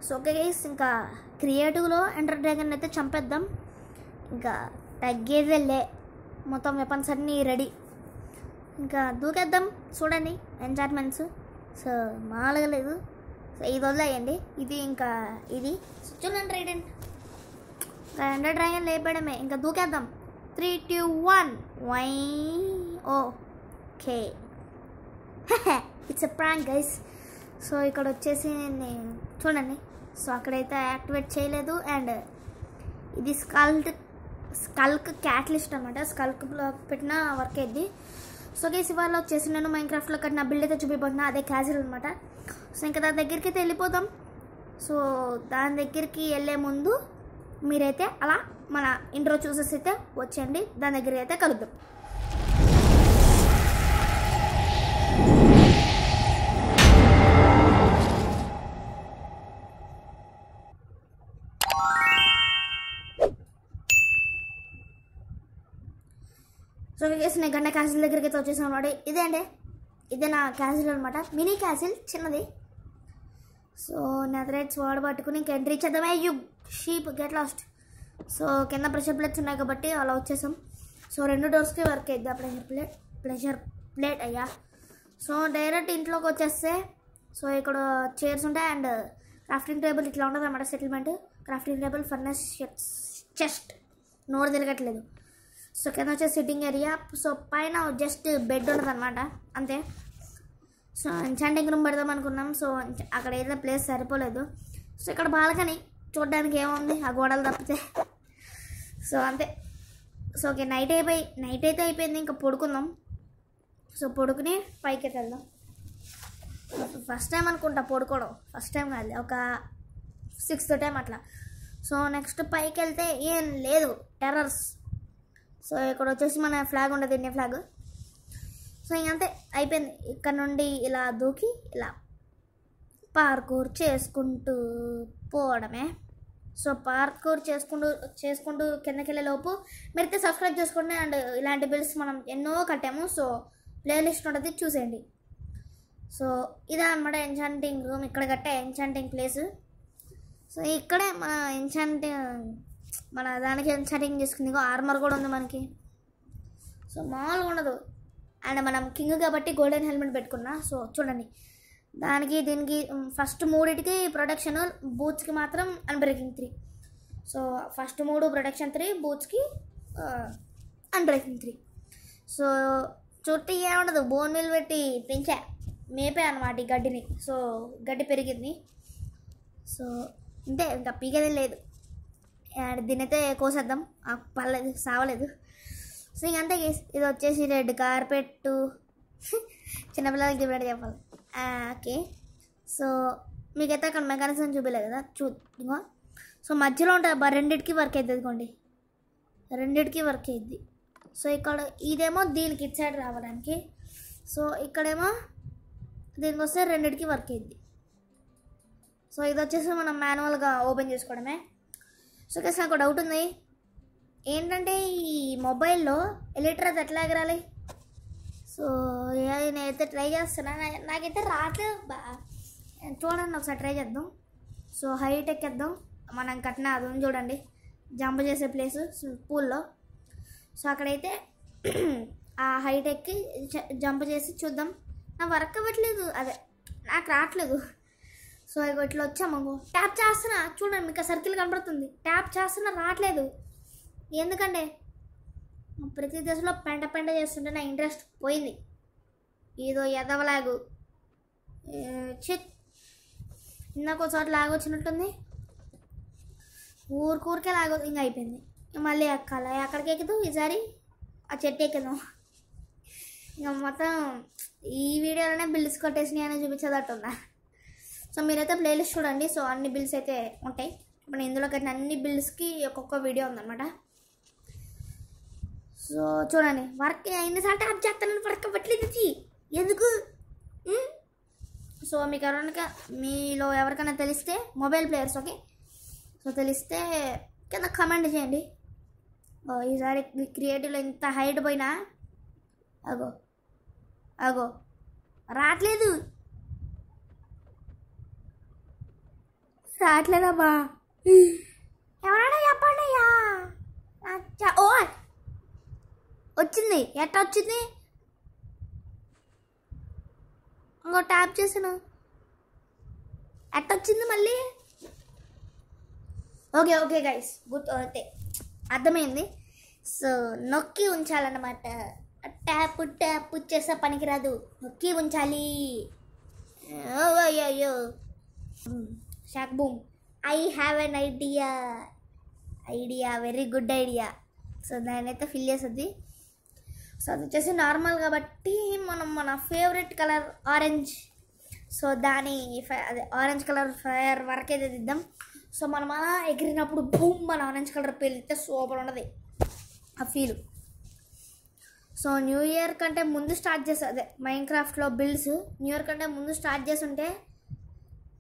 So okay guys, ఇంకా క్రియేటివ్లో enter dragon అయితే చంపేద్దాం. ఇంకా తగ్గేదేలే, మొత్తం వెపన్స్ అన్నీ రెడీ. ఇంకా దూకేద్దాం. చూడండి ఎంచార్ట్మెంట్స్. సో మామూలుగా లేదు. సో ఇది వదిలేయండి. ఇది ఇంకా ఇది చూడండి రైడెంట్ ఎంటర్ డ్రాగన్ లేపడమే. ఇంకా దూకేద్దాం. 3, 2, 1 వై. Okay it's a prank guys. So ఇక్కడ వచ్చేసి చూడండి. సో అక్కడైతే యాక్టివేట్ చేయలేదు. అండ్ ఇది స్కల్క్ క్యాటలిస్ట్ అనమాట. స్కల్క్ బ్లాక్ పెట్టిన వర్క్ అయింది. సో గైస్ ఇవాళ వచ్చేసి నేను మైన్క్రాఫ్ట్లో కట్టిన బిల్డ్ అయితే చూపిపోతున్నా. అదే క్యాజువల్ అనమాట. సో ఇంకా దాని దగ్గరికి అయితే వెళ్ళిపోదాం. సో దాని దగ్గరికి వెళ్ళే ముందు మీరైతే అలా మన ఇంట్రో చూసేసి అయితే వచ్చేయండి. దాని దగ్గరికి అయితే కలుద్దాం. సో గైస్ నేను గంట క్యాసిల్ దగ్గరికి అయితే వచ్చేసాను అనమాట. ఇదే నా క్యాసిల్ అనమాట. మినీ క్యాసిల్ చిన్నది. సో నెదరైట్స్ వాడు పట్టుకుని ఇంక ఎంట్రీ చేద్దామే. You sheep get lost. So కింద ప్రెషర్ ప్లేట్స్ ఉన్నాయి కాబట్టి అలా వచ్చేసాం. సో 2 డోర్స్కి వర్క్ అయింది ఆ ప్రెషర్ ప్లేట్ అయ్యా. సో డైరెక్ట్ ఇంట్లోకి వచ్చేస్తే సో ఇక్కడ చైర్స్ ఉంటాయి. అండ్ క్రాఫ్టింగ్ టేబుల్ ఇట్లా ఉంటుంది అనమాట. Settlement crafting table, furnace, chest. నోరు తిరగట్లేదు. సో కింద వచ్చేసి సిట్టింగ్ ఏరియా. సో పైన జస్ట్ బెడ్ ఉంటుంది అనమాట, అంతే. సో ఎన్చాంటింగ్ రూమ్ పెడదాం అనుకున్నాం. సో అక్కడ ఏదైనా ప్లేస్ సరిపోలేదు. సో ఇక్కడ బాల్కనీ చూడడానికి ఏముంది, ఆ గోడలు తప్పితే. సో అంతే. సో ఓకే నైట్ అయితే అయిపోయింది. ఇంకా పడుకుందాం. సో పడుకుని పైకి వెళ్దాం. ఫస్ట్ టైం అనుకుంటా పడుకోవడం. ఫస్ట్ టైం కాదు, ఒక 6th టైం అట్లా. సో నెక్స్ట్ పైకి వెళ్తే ఏం లేదు, టెర్రర్స్. సో ఇక్కడ వచ్చేసి మన ఫ్లాగ్ ఉండదు, ఇండియా ఫ్లాగ్. సో ఇంకంతే అయిపోయింది. ఇక్కడ నుండి ఇలా దూకి ఇలా పార్కూర్ చేసుకుంటూ పోవడమే. సో పార్కూర్ చేసుకుంటూ కిందకి వెళ్ళే లోపు మీరైతే సబ్స్క్రైబ్ చేసుకోండి. అండ్ ఇలాంటి బిల్స్ మనం ఎన్నో కట్టాము. సో ప్లేలిస్ట్ ఉంటుంది, చూసేయండి. సో ఇదే అనమాట ఎన్చాంటింగ్ రూమ్. ఇక్కడ కట్టే ఎన్చాంటింగ్ ప్లేస్. సో ఇక్కడే మన దానికి ఎన్చాంటింగ్ చేసుకుంది. ఆర్మర్ కూడా ఉంది మనకి. సో మామూలుగా ఉండదు. అండ్ మనం కింగ్ కాబట్టి గోల్డెన్ హెల్మెట్ పెట్టుకున్నా. సో చూడండి, దీనికి ఫస్ట్ 3టికి ప్రొటెక్షన్, బూట్స్కి మాత్రం అన్బ్రేకింగ్ 3. సో ఫస్ట్ 3 ప్రొటెక్షన్ 3, బూట్స్కి అన్బ్రేకింగ్ 3. సో చుట్టూ ఏముండదు, బోన్ మిల్ పెట్టి మేపే అనమాట ఈ గడ్డిని. సో గడ్డి పెరిగింది. సో అంతే, ఇంకా పీకేదే లేదు. అండ్ దీనైతే కోసేద్దాం. పర్లేదు, సావలేదు. సో ఇంకంతే గైస్. ఇది వచ్చేసి రెడ్ కార్పెట్. చిన్నపిల్లలకి చెప్పినట్టు చెప్పాలి. ఓకే. సో మీకైతే అక్కడ మెకానిజం చూపించలేదు కదా, ఇగో. సో మధ్యలో ఉంటుంది, రెండింటికి వర్క్ అవుతుంది. ఇదిగోండి, రెండింటికి వర్క్ అవుతుంది. సో ఇక్కడ ఇదేమో దీనికి ఇటు సైడ్ రావడానికి. సో ఇక్కడేమో దీనికి వస్తే రెండింటికి వర్క్ అవుతుంది. సో ఇది వచ్చేసి మనం మాన్యువల్గా ఓపెన్ చేసుకోవడమే. సో గైస్ నాకు డౌట్ ఉంది ఏంటంటే, ఈ మొబైల్లో ఎలిటర్ అది ఎట్లా ఎగరాలి? సో నేనైతే ట్రై చేస్తున్నా, నాకైతే రావట్లేదు. చూడండి ఒకసారి ట్రై చేద్దాం. సో హైట్ ఎక్కేద్దాం. మనం కట్టిన అది ఉంది చూడండి, జంప్ చేసే ప్లేస్ పూల్లో. సో అక్కడైతే ఆ హైట్ ఎక్కి జంప్ చేసి చూద్దాం. నా వర్క్ అవ్వట్లేదు, అదే నాకు రావట్లేదు. సో ఇట్లా వచ్చాము, ట్యాప్ చేస్తున్నా చూడండి, మీకు సర్కిల్ కనబడుతుంది. ట్యాప్ చేస్తున్నా రావట్లేదు. ఎందుకంటే ప్రతి దశలో పెంట చేస్తుంటే నా ఇంట్రెస్ట్ పోయింది. ఏదో ఎదవలాగు ఇందాక ఒకసారి లాగ్ వచ్చినట్టుంది. ఊరికే లాగ ఇంకా అయిపోయింది. మళ్ళీ ఎక్కాలి. అక్కడికి ఎక్కుదాం. ఈసారి ఆ చెట్టు ఎక్కుదాం. ఇంకా మొత్తం ఈ వీడియోలోనే బిల్స్ కొట్టేసినాయి అని చూపించేదట్టుందా. సో మీరైతే ప్లేలిస్ట్ చూడండి. సో అన్ని బిల్స్ అయితే ఉంటాయి. ఇప్పుడు ఇందులో కట్టిన అన్ని బిల్స్కి ఒక్కొక్క వీడియో ఉందన్నమాట. సో చూడండి, వర్క్ ఎన్నిసార్లు ట్యాప్ చేస్తానని వర్క్ అవ్వట్లేదు ఇది ఎందుకు? సో మీలో ఎవరికైనా తెలిస్తే, మొబైల్ ప్లేయర్స్ ఓకే, సో తెలిస్తే కింద కమెంట్ చేయండి. ఈసారి క్రియేటివ్లో ఇంత హైట్ పోయినా అగో రావట్లేదు. రావట్లేదమ్మా, ఎవరైనా చెప్పండి అయ్యా. ఓ వచ్చింది, ఎట్లా వచ్చింది? ఇంకో ట్యాప్ చేసాను, ఎట్లా వచ్చింది మళ్ళీ? ఓకే ఓకే గైస్, గుడ్, అయితే అర్థమైంది. సో నొక్కి ఉంచాలన్నమాట. ట్యాప్ ట్యాప్ చేసే పనికిరాదు, నొక్కి ఉంచాలి. అయ్యో shock boom, I have an idea, very good idea. So దాన్ని అయితే ఫిల్ చేస్తుంది. సో అది వచ్చేసి నార్మల్ కాబట్టి మనం మన ఫేవరెట్ కలర్ ఆరెంజ్, సో దాని అదే ఆరెంజ్ కలర్ ఫైర్ వరకు అయితే దిద్దాం. సో మనం అలా ఎగిరినప్పుడు బూమ్ మన ఆరెంజ్ కలర్ పేలితే సూపర్ ఉన్నది ఆ ఫీల్. సో న్యూ ఇయర్ కంటే ముందు స్టార్ట్ చేసా, అదే మైన్క్రాఫ్ట్లో బిల్డ్స్ న్యూ ఇయర్ కంటే ముందు స్టార్ట్ చేస్తుంటే,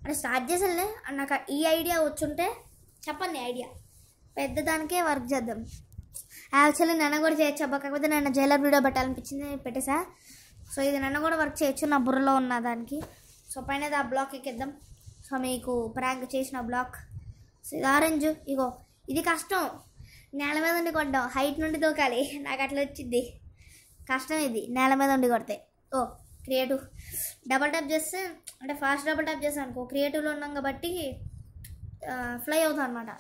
అంటే స్టార్ట్ చేసేలే నాకు ఈ ఐడియా వచ్చుంటే చెప్పండి, ఐడియా పెద్దదానికే వర్క్ చేద్దాం. యాక్చువల్లీ నన్ను కూడా చేయొచ్చు అబ్బా, కాకపోతే నేను జైలర్ వీడియో పెట్టాలనిపించింది, పెట్టేసా. సో ఇది నన్ను కూడా వర్క్ చేయొచ్చు నా బుర్రలో ఉన్న దానికి. సో పైన ఆ బ్లాక్ ఎక్కిద్దాం. సో మీకు ప్రాంక్ చేసిన బ్లాక్. సో ఇది ఆరెంజ్, ఇగో ఇది కష్టం, నేల మీద ఉండి కొట్టాం, హైట్ నుండి దూకాలి, నాకు అట్లా వచ్చింది, కష్టం ఇది నేల మీద ఉండి కొడితే. ఓ క్రియేటివ్, డబల్ ట్యాప్ చేస్తే అంటే ఫాస్ట్ డబల్ ట్యాప్ చేస్తాను అనుకో, క్రియేటివ్లో ఉన్నాం కాబట్టి ఫ్లై అవుతాం అనమాట.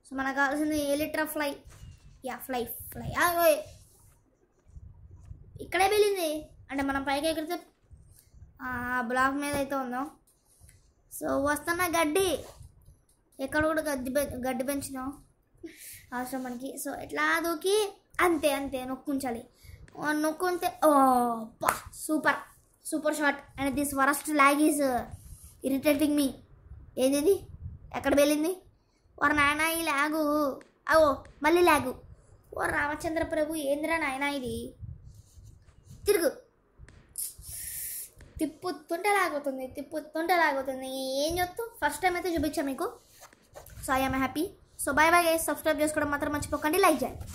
సో మనకు కావాల్సింది ఎలిట్రా ఫ్లై, యా ఫ్లై. ఇక్కడే వెళ్ళింది అంటే మనం పైకి ఎగిరితే బ్లాక్ మీద అయితే ఉందాం. సో వస్తున్న గడ్డి, ఎక్కడ కూడా గడ్డి పెంచినాం అవసరం మనకి. సో ఎట్లా దూకి అంతే అంతే నొక్కుంచాలి, నొక్కుంటే ఓ పా super shot. And this worst lag is irritating me. ఏది ఎక్కడ వెళ్ళింది? వారు నాయన ఈ ల్యాగు, అవో మళ్ళీ ల్యాగు. ఓ రామచంద్ర ప్రభు, ఏందిరా నాయన ఇది? తిరుగు, తిప్పుతుంటే లాగుతుంది, ఏం చెప్తూ ఫస్ట్ టైం అయితే చూపించా మీకు. So I'm happy. So by bye guys, subscribe చేసుకోవడం మాత్రం మర్చిపోకండి, లైక్ చేయండి.